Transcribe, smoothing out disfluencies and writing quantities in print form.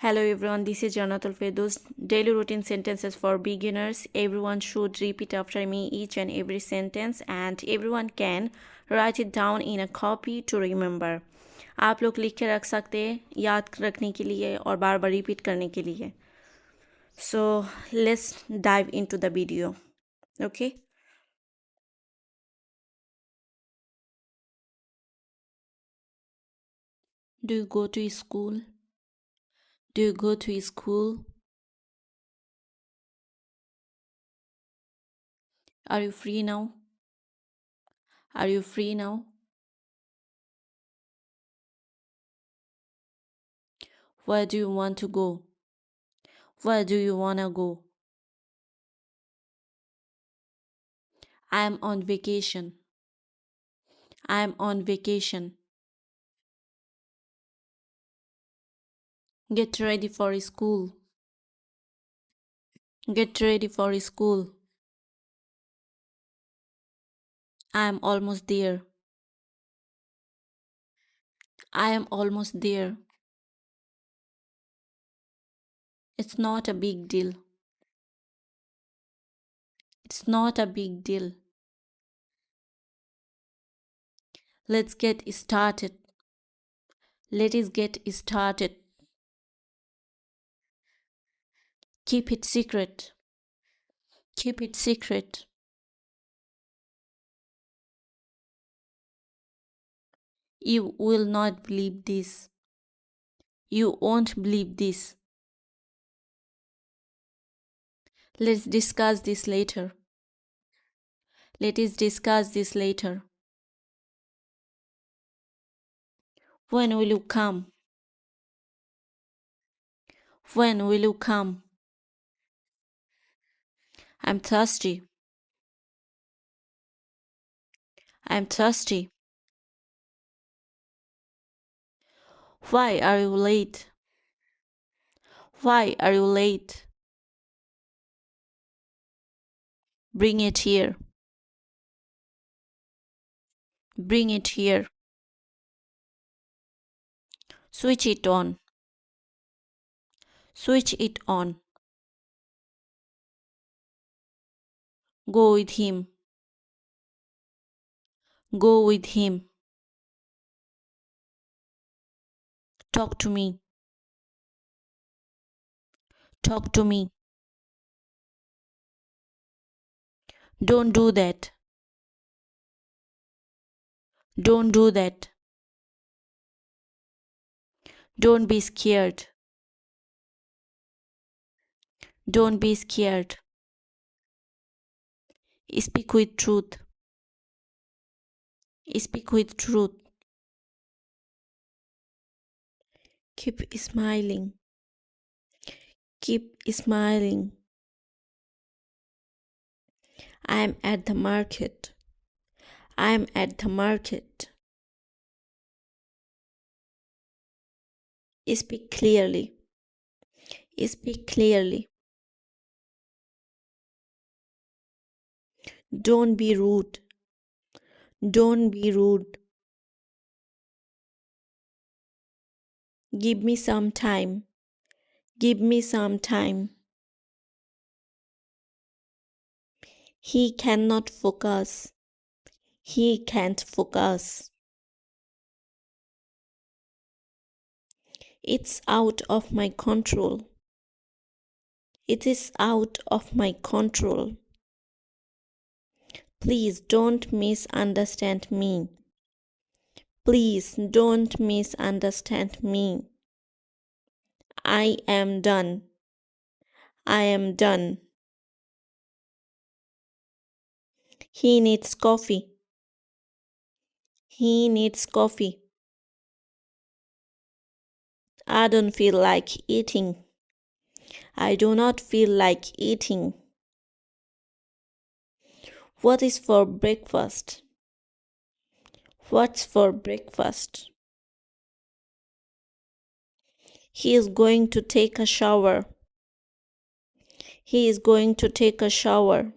Hello everyone, this is Janatul Fedos. Daily routine sentences for beginners. Everyone should repeat after me each and every sentence and everyone can write it down in a copy to remember. आप लोग लिख के रख सकते हैं याद रखने के लिए और बार बार रिपीट करने के लिए. So let's dive into the video. Okay. Do you go to school? Do you go to school? Are you free now? Are you free now? Where do you want to go? Where do you wanna go? I am on vacation. I am on vacation. Get ready for school. Get ready for school. I am almost there. I am almost there. It's not a big deal. It's not a big deal. Let's get started. Let us get started. Keep it secret. Keep it secret. You will not believe this. You won't believe this. Let's discuss this later. Let us discuss this later. When will you come? When will you come? I'm thirsty. I'm thirsty. Why are you late? Why are you late? Bring it here. Bring it here. Switch it on. Switch it on. Go with him. Go with him. Talk to me. Talk to me. Don't do that. Don't do that. Don't be scared. Don't be scared. Speak with truth. Speak with truth. Keep smiling. Keep smiling. I'm at the market. I'm at the market. Speak clearly. Speak clearly. Don't be rude. Don't be rude. Give me some time. Give me some time. He cannot focus. He can't focus. It's out of my control. It is out of my control. Please don't misunderstand me. Please don't misunderstand me. I am done. I am done. He needs coffee. He needs coffee. I don't feel like eating. I do not feel like eating. What is for breakfast? What's for breakfast? He is going to take a shower. He is going to take a shower.